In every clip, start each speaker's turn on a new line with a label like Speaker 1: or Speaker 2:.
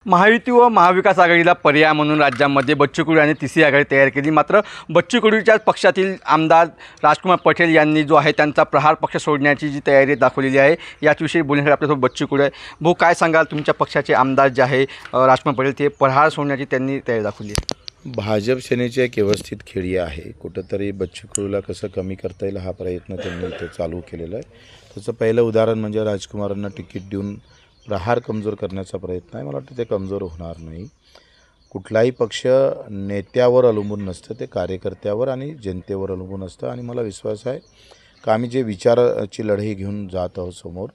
Speaker 1: महायुती व महाविकास आघाडीला पर्याय म्हणून राज्यामध्ये बच्चू कडू यांनी तिसरी आघाडी तयार केली। मात्र बच्चू कडूच्या पक्षातील आमदार राजकुमार पटेल यांनी जो आहे त्यांचा प्रहार पक्ष सोडण्याची जी तयारी दाखवलेली आहे, याचविषयी बोलण्यासाठी आपल्यासोबत बच्चू कडू आहे। भाऊ, काय सांगाल, तुमच्या पक्षाचे आमदार जे आहे राजकुमार पटेल ते प्रहार सोडण्याची त्यांनी तयारी दाखवली आहे?
Speaker 2: भाजप सेनेची एक व्यवस्थित खेळी आहे। कुठंतरी बच्चू कडूला कसं कमी करता येईल हा प्रयत्न त्यांनी इथे चालू केलेला आहे। त्याचं पहिलं उदाहरण म्हणजे राजकुमारांना तिकीट देऊन प्रहार कमजोर करण्याचा प्रयत्न आहे। मला वाटतं ते कमजोर होणार नाही। कुठलाही पक्ष नेत्यावर अवलंबून नसतं, ते कार्यकर्त्यावर आणि जनतेवर अवलंबून असतं। आणि मला विश्वास आहे की आम्ही जे विचाराची लढाई घेऊन जात आहोत समोर,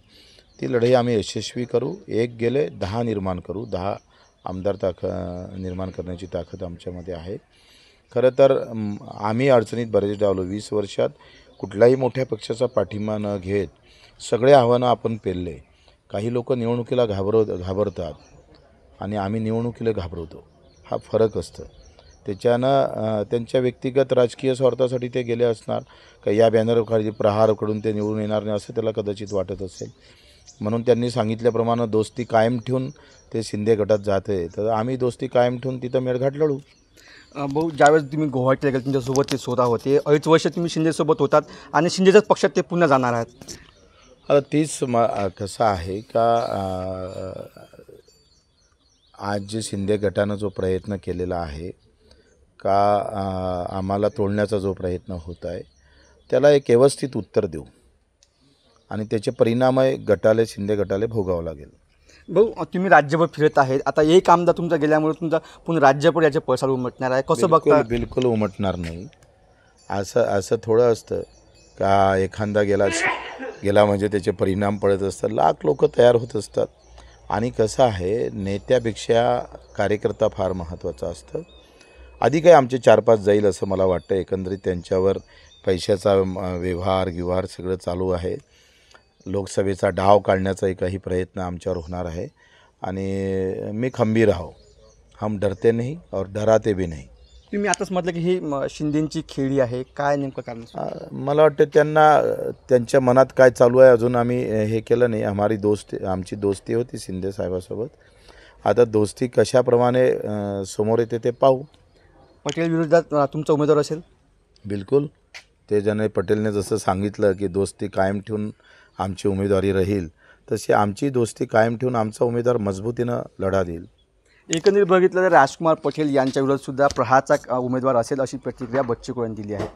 Speaker 2: ती लढाई आम्ही यशस्वी करू। एक गेले 10 निर्माण करू, 10 आमदार निर्माण करण्याची ताकद आमच्यामध्ये आहे। खरं तर आम्ही अडचणीत बरेचदा आलो। 20 वर्षात कुठल्याही मोठ्या पक्षाचा पाठिंबा न घेत सगळे आव्हानं आपण पेलले। काही लोक निवडणुकीला घाबरतात आणि आम्ही निवडणुकीला घाबरवतो, हा फरक असतं। त्याच्यानं त्यांच्या व्यक्तिगत राजकीय स्वार्थासाठी ते गेले असणार का या बॅनरखाली प्रहारकडून ते निवडून येणार नाही असं त्याला कदाचित वाटत असेल। म्हणून त्यांनी सांगितल्याप्रमाणे दोस्ती कायम ठेवून ते शिंदे गटात जाते, तर आम्ही दोस्ती कायम ठेवून तिथं मेळघाट लढू।
Speaker 1: भाऊ, ज्यावेळेस तुम्ही गुवाहाटीला गेले तुमच्यासोबत ते स्वतः होते, 2.5 वर्ष तुम्ही शिंदेसोबत होतात आणि शिंदेच्याच पक्षात ते पुन्हा जाणार आहेत।
Speaker 2: आता तीच कसं आहे का आज जे शिंदे गटानं जो प्रयत्न केलेला आहे का आम्हाला तोडण्याचा जो प्रयत्न होत आहे, त्याला एक व्यवस्थित उत्तर देऊ आणि त्याचे परिणाम गटाले शिंदे गटाले भोगावं लागेल।
Speaker 1: भाऊ, तुम्ही राज्यभर फिरत आहेत, आता एक आमदार तुमचा गेल्यामुळे तुमचा पुन्हा राज्यभर याचे पळसार उमटणार आहे, कसं बघता?
Speaker 2: बिलकुल उमटणार नाही। असं थोडं असतं का एखादा गेला म्हणजे त्याचे परिणाम पडत असतात, लाख लोक तयार होत असतात। आणि कसं आहे, नेत्यापेक्षा कार्यकर्ता फार महत्त्वाचा असतं। आधी काही आमचे 4-5 जाईल असं मला वाटतं। एकंदरीत त्यांच्यावर पैशाचा व्यवहार सगळं चालू आहे। लोकसभेचा डाव काढण्याचा काही प्रयत्न आमच्यावर होणार आहे आणि मी खंबीर आहो। हम डरते नहीं और डराते भी नहीं।
Speaker 1: तुम्ही आताच म्हटलं की ही शिंदेची खेळी आहे, काय नेमकं कारण?
Speaker 2: मला वाटतं त्यांच्या मनात काय चालू आहे अजून आम्ही हे केलं नाही। आमची दोस्ती होती शिंदे साहेबासोबत, आता दोस्ती कशाप्रमाणे समोर येते ते पाहू।
Speaker 1: पटेल विरोधात तुमचा उमेदवार असेल?
Speaker 2: बिलकुल, ते ज्याने पटेलने जसं सांगितलं की दोस्ती कायम ठेवून आमची उमेदवारी राहील, तशी आमची दोस्ती कायम ठेवून आमचा उमेदवार मजबूतीनं लढा देईल।
Speaker 1: एकंदरीत बघितलं तर राजकुमार पटेल यांच्या विरोधात सुद्धा प्रहारचा उमेदवार असेल अशी प्रतिक्रिया बच्चू कडू यांनी दिली आहे।